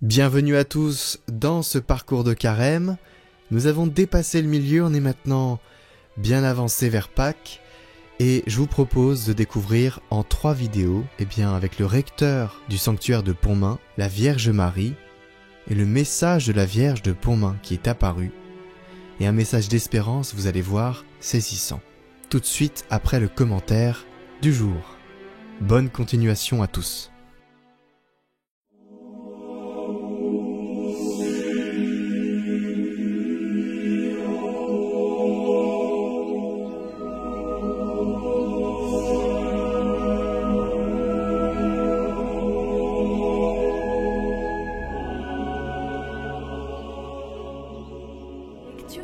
Bienvenue à tous dans ce parcours de carême. Nous avons dépassé le milieu, on est maintenant bien avancé vers Pâques et je vous propose de découvrir en 3 vidéos, avec le recteur du sanctuaire de Pontmain, la Vierge Marie et le message de la Vierge de Pontmain qui est apparu et un message d'espérance, vous allez voir, saisissant. Tout de suite après le commentaire du jour. Bonne continuation à tous.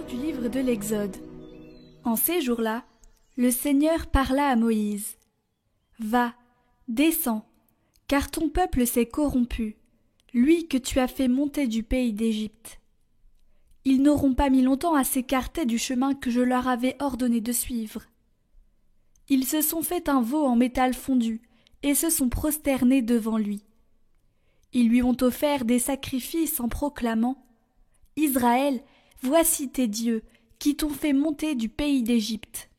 Du livre de l'Exode. En ces jours-là, le Seigneur parla à Moïse. « Va, descends, car ton peuple s'est corrompu, lui que tu as fait monter du pays d'Égypte. Ils n'auront pas mis longtemps à s'écarter du chemin que je leur avais ordonné de suivre. Ils se sont fait un veau en métal fondu et se sont prosternés devant lui. Ils lui ont offert des sacrifices en proclamant « Israël, voici tes dieux, qui t'ont fait monter du pays d'Égypte. »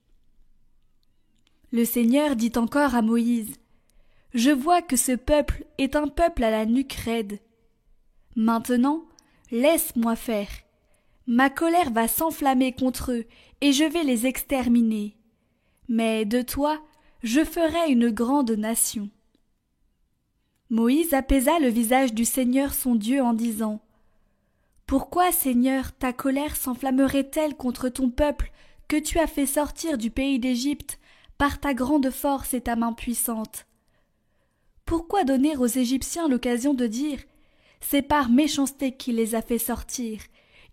Le Seigneur dit encore à Moïse, « Je vois que ce peuple est un peuple à la nuque raide. Maintenant, laisse-moi faire. Ma colère va s'enflammer contre eux, et je vais les exterminer. Mais de toi, je ferai une grande nation. » Moïse apaisa le visage du Seigneur son Dieu en disant, « Pourquoi, Seigneur, ta colère s'enflammerait-elle contre ton peuple que tu as fait sortir du pays d'Égypte par ta grande force et ta main puissante? Pourquoi donner aux Égyptiens l'occasion de dire « C'est par méchanceté qu'il les a fait sortir,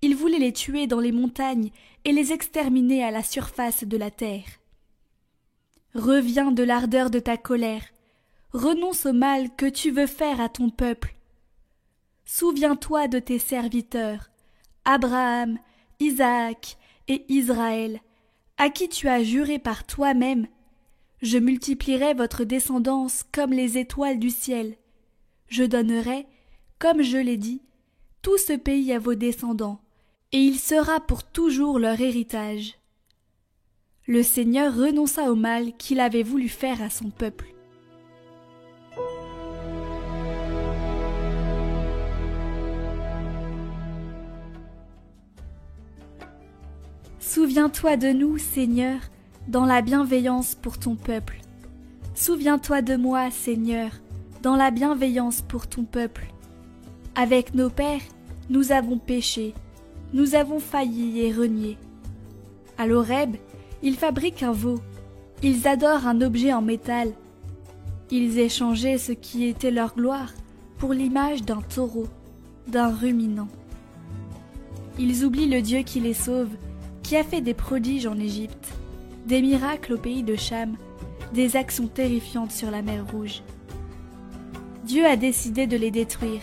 il voulait les tuer dans les montagnes et les exterminer à la surface de la terre. » Reviens de l'ardeur de ta colère, renonce au mal que tu veux faire à ton peuple. Souviens-toi de tes serviteurs, Abraham, Isaac et Israël, à qui tu as juré par toi-même. Je multiplierai votre descendance comme les étoiles du ciel. Je donnerai, comme je l'ai dit, tout ce pays à vos descendants, et il sera pour toujours leur héritage. Le Seigneur renonça au mal qu'il avait voulu faire à son peuple. Souviens-toi de nous, Seigneur, dans la bienveillance pour ton peuple. Souviens-toi de moi, Seigneur, dans la bienveillance pour ton peuple. Avec nos pères, nous avons péché, nous avons failli et renié. À l'Horeb, ils fabriquent un veau, ils adorent un objet en métal. Ils échangeaient ce qui était leur gloire pour l'image d'un taureau, d'un ruminant. Ils oublient le Dieu qui les sauve, qui a fait des prodiges en Égypte, des miracles au pays de Cham, des actions terrifiantes sur la mer Rouge. Dieu a décidé de les détruire.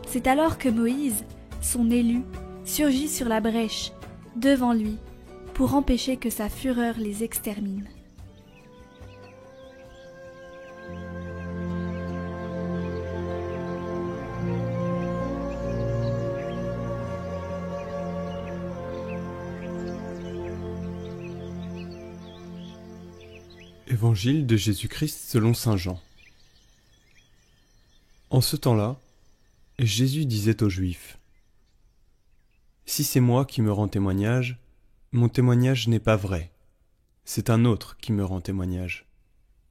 C'est alors que Moïse, son élu, surgit sur la brèche, devant lui, pour empêcher que sa fureur les extermine. Évangile de Jésus-Christ selon saint Jean. En ce temps-là, Jésus disait aux Juifs, « Si c'est moi qui me rends témoignage, mon témoignage n'est pas vrai. C'est un autre qui me rend témoignage,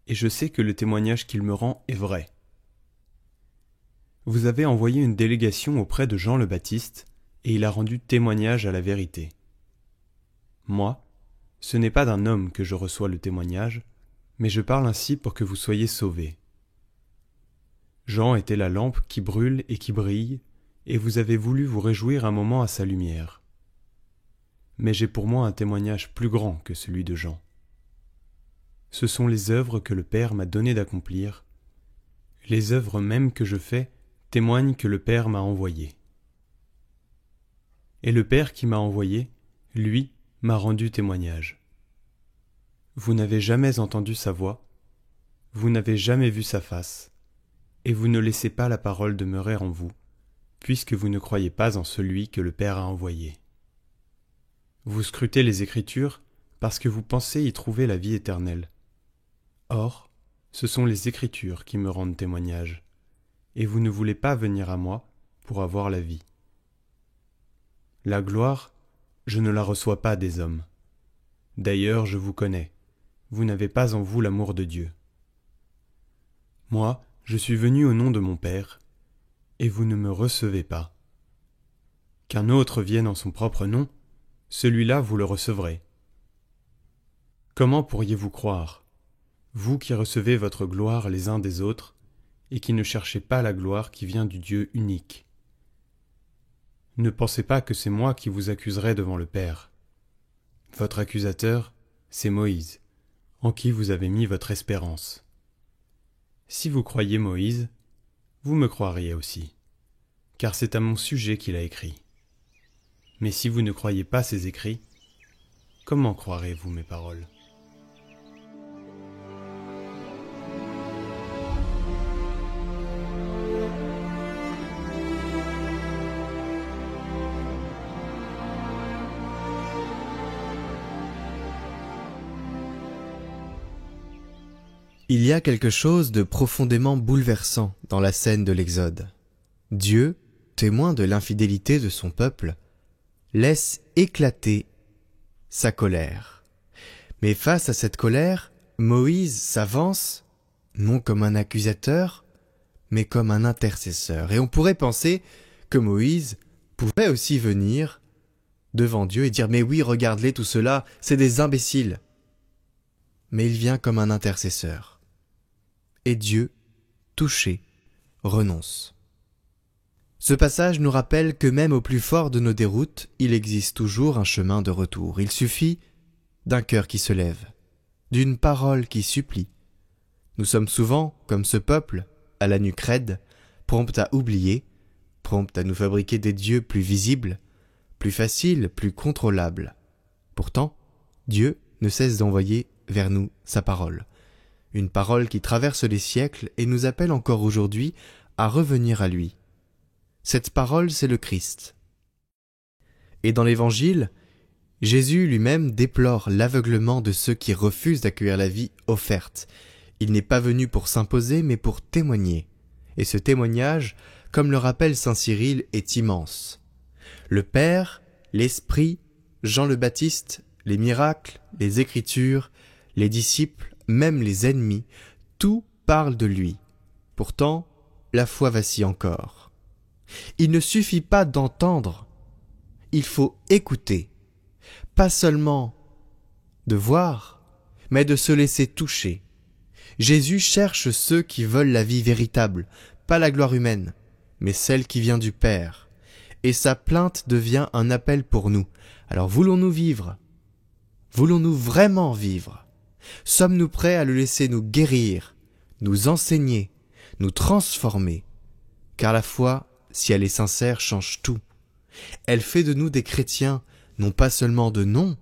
et je sais que le témoignage qu'il me rend est vrai. Vous avez envoyé une délégation auprès de Jean le Baptiste, et il a rendu témoignage à la vérité. Moi, ce n'est pas d'un homme que je reçois le témoignage, mais je parle ainsi pour que vous soyez sauvés. Jean était la lampe qui brûle et qui brille, et vous avez voulu vous réjouir un moment à sa lumière. Mais j'ai pour moi un témoignage plus grand que celui de Jean. Ce sont les œuvres que le Père m'a donné d'accomplir. Les œuvres mêmes que je fais témoignent que le Père m'a envoyé. Et le Père qui m'a envoyé, lui, m'a rendu témoignage. Vous n'avez jamais entendu sa voix, vous n'avez jamais vu sa face, et vous ne laissez pas la parole demeurer en vous, puisque vous ne croyez pas en celui que le Père a envoyé. Vous scrutez les Écritures parce que vous pensez y trouver la vie éternelle. Or, ce sont les Écritures qui me rendent témoignage, et vous ne voulez pas venir à moi pour avoir la vie. La gloire, je ne la reçois pas des hommes. D'ailleurs, je vous connais, vous n'avez pas en vous l'amour de Dieu. Moi, je suis venu au nom de mon Père, et vous ne me recevez pas. Qu'un autre vienne en son propre nom, celui-là vous le recevrez. Comment pourriez-vous croire, vous qui recevez votre gloire les uns des autres, et qui ne cherchez pas la gloire qui vient du Dieu unique? Ne pensez pas que c'est moi qui vous accuserai devant le Père. Votre accusateur, c'est Moïse, en qui vous avez mis votre espérance. Si vous croyez Moïse, vous me croiriez aussi, car c'est à mon sujet qu'il a écrit. Mais si vous ne croyez pas ses écrits, comment croirez-vous mes paroles ? Il y a quelque chose de profondément bouleversant dans la scène de l'Exode. Dieu, témoin de l'infidélité de son peuple, laisse éclater sa colère. Mais face à cette colère, Moïse s'avance, non comme un accusateur, mais comme un intercesseur. Et on pourrait penser que Moïse pouvait aussi venir devant Dieu et dire « Mais oui, regarde-les, tout cela, c'est des imbéciles !» Mais il vient comme un intercesseur. Et Dieu, touché, renonce. Ce passage nous rappelle que même au plus fort de nos déroutes, il existe toujours un chemin de retour. Il suffit d'un cœur qui se lève, d'une parole qui supplie. Nous sommes souvent, comme ce peuple, à la nuque raide, prompts à oublier, prompts à nous fabriquer des dieux plus visibles, plus faciles, plus contrôlables. Pourtant, Dieu ne cesse d'envoyer vers nous sa parole. Une parole qui traverse les siècles et nous appelle encore aujourd'hui à revenir à lui. Cette parole, c'est le Christ. Et dans l'Évangile, Jésus lui-même déplore l'aveuglement de ceux qui refusent d'accueillir la vie offerte. Il n'est pas venu pour s'imposer, mais pour témoigner. Et ce témoignage, comme le rappelle saint Cyril, est immense. Le Père, l'Esprit, Jean le Baptiste, les miracles, les Écritures, les disciples, même les ennemis, tout parle de lui. Pourtant, la foi vacille encore. Il ne suffit pas d'entendre, il faut écouter. Pas seulement de voir, mais de se laisser toucher. Jésus cherche ceux qui veulent la vie véritable, pas la gloire humaine, mais celle qui vient du Père. Et sa plainte devient un appel pour nous. Alors voulons-nous vivre? Voulons-nous vraiment vivre? Sommes-nous prêts à le laisser nous guérir, nous enseigner, nous transformer? Car la foi, si elle est sincère, change tout. Elle fait de nous des chrétiens, non pas seulement de nom,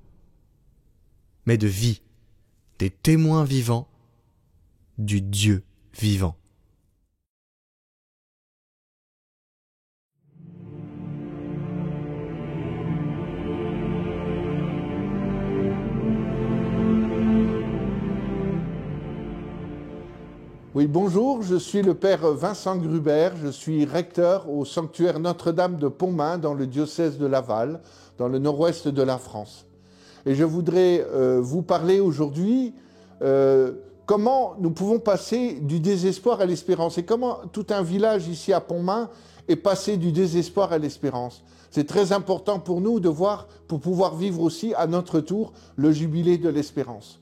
mais de vie, des témoins vivants du Dieu vivant. Oui, bonjour, je suis le père Vincent Gruber, je suis recteur au sanctuaire Notre-Dame de Pontmain dans le diocèse de Laval, dans le nord-ouest de la France. Et je voudrais vous parler aujourd'hui comment nous pouvons passer du désespoir à l'espérance et comment tout un village ici à Pontmain est passé du désespoir à l'espérance. C'est très important pour nous de voir, pour pouvoir vivre aussi à notre tour le jubilé de l'espérance.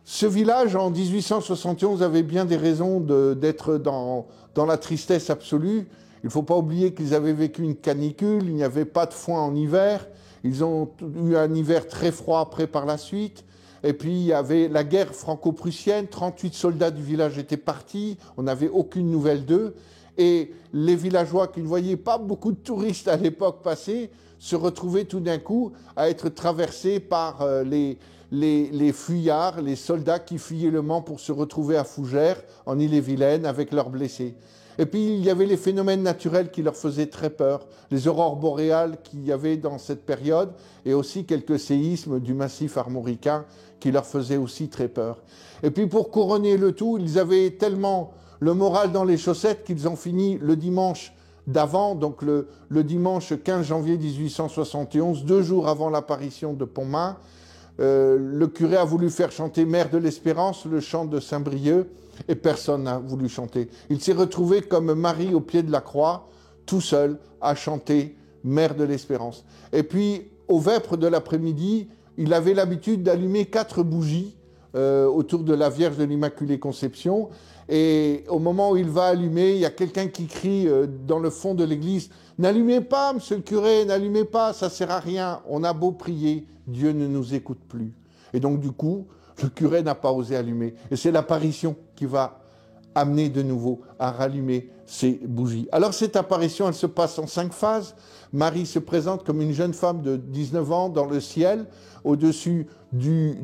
Ce village, en 1871, avait bien des raisons d'être dans la tristesse absolue. Il ne faut pas oublier qu'ils avaient vécu une canicule, il n'y avait pas de foin en hiver, ils ont eu un hiver très froid après par la suite. Et puis il y avait la guerre franco-prussienne, 38 soldats du village étaient partis, on n'avait aucune nouvelle d'eux. Et les villageois qui ne voyaient pas beaucoup de touristes à l'époque passer, se retrouvaient tout d'un coup à être traversés par les fuyards, les soldats qui fuyaient le Mans pour se retrouver à Fougères, en Ille-et-Vilaine, avec leurs blessés. Et puis il y avait les phénomènes naturels qui leur faisaient très peur, les aurores boréales qu'il y avait dans cette période, et aussi quelques séismes du massif armoricain qui leur faisaient aussi très peur. Et puis pour couronner le tout, ils avaient tellement le moral dans les chaussettes qu'ils ont fini le dimanche d'avant, donc le dimanche 15 janvier 1871, 2 jours avant l'apparition de Pontmain. Le curé a voulu faire chanter Mère de l'Espérance, le chant de Saint-Brieuc, et personne n'a voulu chanter. Il s'est retrouvé comme Marie au pied de la croix, tout seul, à chanter Mère de l'Espérance. Et puis, au vêpres de l'après-midi, il avait l'habitude d'allumer 4 bougies autour de la Vierge de l'Immaculée Conception. Et au moment où il va allumer, il y a quelqu'un qui crie dans le fond de l'église « N'allumez pas, monsieur le curé, n'allumez pas, ça ne sert à rien. On a beau prier, Dieu ne nous écoute plus. » Et donc du coup, le curé n'a pas osé allumer. Et c'est l'apparition qui va amener de nouveau à rallumer ces bougies. Alors cette apparition, elle se passe en 5 phases. Marie se présente comme une jeune femme de 19 ans dans le ciel, au-dessus du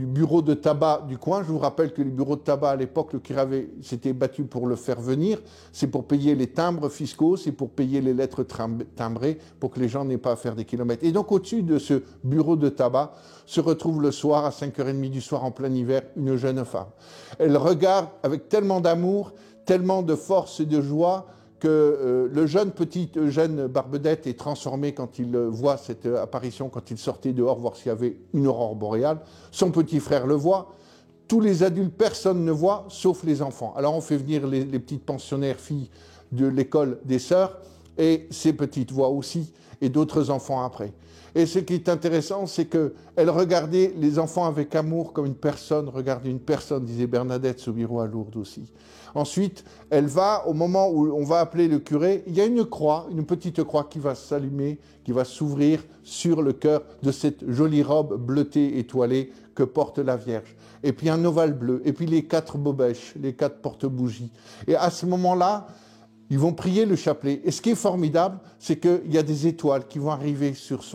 bureau de tabac du coin. Je vous rappelle que les bureaux de tabac à l'époque, le curé s'était battu pour le faire venir. C'est pour payer les timbres fiscaux, c'est pour payer les lettres timbrées, pour que les gens n'aient pas à faire des kilomètres. Et donc au-dessus de ce bureau de tabac se retrouve le soir, à 5h30 du soir en plein hiver, une jeune femme. Elle regarde avec tellement d'amour, tellement de force et de joie, que le jeune petit Eugène Barbedette est transformé quand il voit cette apparition, quand il sortait dehors voir s'il y avait une aurore boréale. Son petit frère le voit. Tous les adultes, personne ne voit, sauf les enfants. Alors on fait venir les petites pensionnaires filles de l'école des sœurs, et ces petites voient aussi, et d'autres enfants après. Et ce qui est intéressant, c'est qu'elle regardait les enfants avec amour comme une personne regarde une personne, disait Bernadette Soubirous à Lourdes aussi. Ensuite, elle va, au moment où on va appeler le curé, il y a une croix, une petite croix qui va s'allumer, qui va s'ouvrir sur le cœur de cette jolie robe bleutée, étoilée que porte la Vierge. Et puis un ovale bleu, et puis les 4 bobèches, les 4 porte-bougies. Et à ce moment-là, ils vont prier le chapelet. Et ce qui est formidable, c'est qu'il y a des étoiles qui vont arriver sur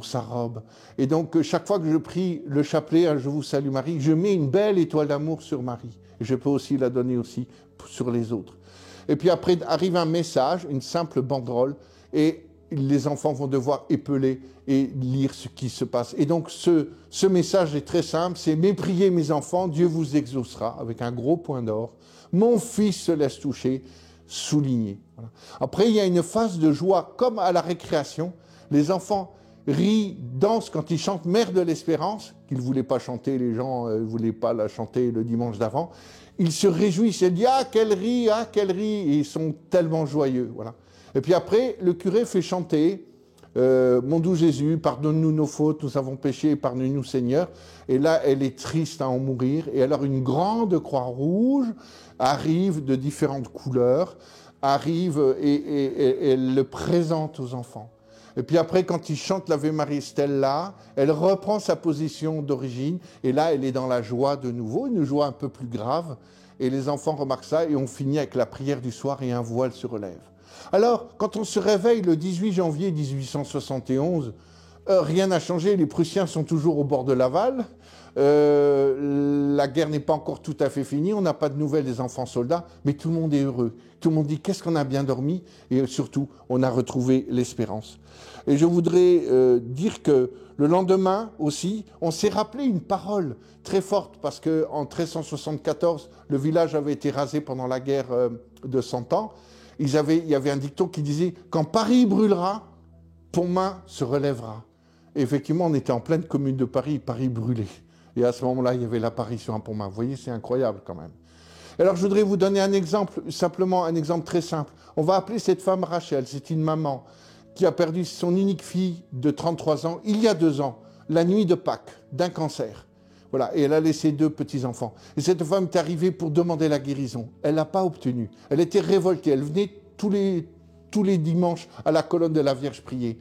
sa robe. Et donc, chaque fois que je prie le chapelet, Je vous salue Marie, je mets une belle étoile d'amour sur Marie. Et je peux aussi la donner aussi sur les autres. Et puis après, arrive un message, une simple banderole, et les enfants vont devoir épeler et lire ce qui se passe. Et donc, ce message est très simple, c'est « Mais priez mes enfants, Dieu vous exaucera », avec un gros point d'or. « Mon fils se laisse toucher », souligné. Voilà. Après, il y a une phase de joie, comme à la récréation. Les enfants rient, dansent quand ils chantent « Mère de l'Espérance », qu'ils ne voulaient pas chanter, les gens ne voulaient pas la chanter le dimanche d'avant. Ils se réjouissent, ils disent « Ah, qu'elle rit, ah, qu'elle rit », et ils sont tellement joyeux. Voilà. Et puis après, le curé fait chanter Mon doux Jésus, pardonne-nous nos fautes, nous avons péché, pardonne-nous Seigneur. Et là, elle est triste à en mourir. Et alors, une grande croix rouge arrive de différentes couleurs, arrive et elle le présente aux enfants. Et puis après, quand il chante l'Ave Maria Stella, elle reprend sa position d'origine. Et là, elle est dans la joie de nouveau, une joie un peu plus grave. Et les enfants remarquent ça et on finit avec la prière du soir et un voile se relève. Alors, quand on se réveille le 18 janvier 1871, rien n'a changé, les Prussiens sont toujours au bord de Laval, la guerre n'est pas encore tout à fait finie, on n'a pas de nouvelles des enfants soldats, mais tout le monde est heureux. Tout le monde dit qu'est-ce qu'on a bien dormi, et surtout, on a retrouvé l'espérance. Et je voudrais dire que le lendemain aussi, on s'est rappelé une parole très forte, parce qu'en 1374, le village avait été rasé pendant la guerre de 100 ans. Il y avait un dicton qui disait « Quand Paris brûlera, Pontmain se relèvera ». Et effectivement, on était en pleine commune de Paris, Paris brûlait. Et à ce moment-là, il y avait l'apparition à Pontmain. Vous voyez, c'est incroyable quand même. Alors, je voudrais vous donner un exemple, simplement un exemple très simple. On va appeler cette femme Rachel. C'est une maman qui a perdu son unique fille de 33 ans, il y a 2 ans, la nuit de Pâques, d'un cancer. Voilà, et elle a laissé 2 petits-enfants. Et cette femme est arrivée pour demander la guérison. Elle n'a pas obtenu. Elle était révoltée. Elle venait tous les dimanches à la colonne de la Vierge prier.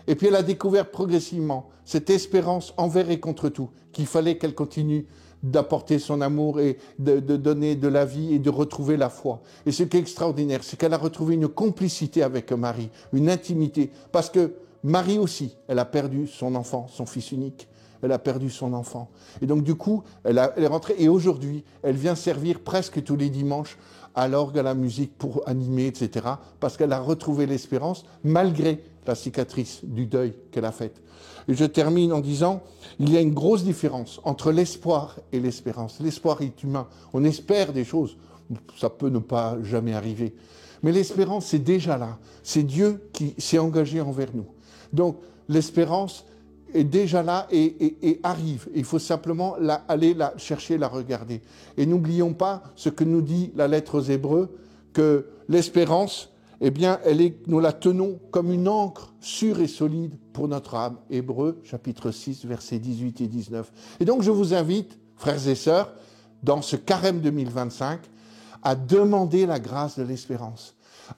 Et puis elle a découvert progressivement cette espérance envers et contre tout, qu'il fallait qu'elle continue d'apporter son amour et de donner de la vie et de retrouver la foi. Et ce qui est extraordinaire, c'est qu'elle a retrouvé une complicité avec Marie, une intimité. Parce que Marie aussi, elle a perdu son enfant, son fils unique. elle a perdu son enfant. Et donc du coup, elle est rentrée, et aujourd'hui, elle vient servir presque tous les dimanches à l'orgue, à la musique, pour animer, etc., parce qu'elle a retrouvé l'espérance, malgré la cicatrice du deuil qu'elle a faite. Et je termine en disant, il y a une grosse différence entre l'espoir et l'espérance. L'espoir est humain, on espère des choses, ça peut ne pas jamais arriver. Mais l'espérance, c'est déjà là, c'est Dieu qui s'est engagé envers nous. Donc l'espérance est déjà là et arrive. Il faut simplement aller la chercher, la regarder. Et n'oublions pas ce que nous dit la lettre aux Hébreux, que l'espérance, eh bien, nous la tenons comme une ancre sûre et solide pour notre âme. Hébreux, chapitre 6, versets 18 et 19. Et donc, je vous invite, frères et sœurs, dans ce carême 2025, à demander la grâce de l'espérance,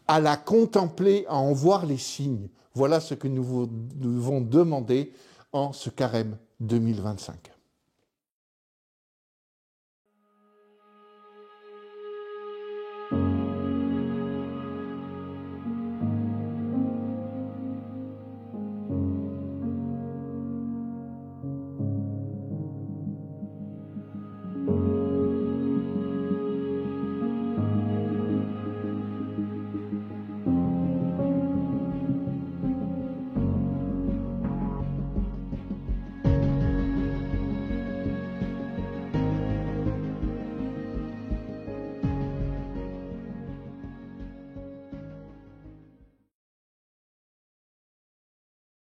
à la contempler, à en voir les signes. Voilà ce que nous devons demander en ce carême 2025.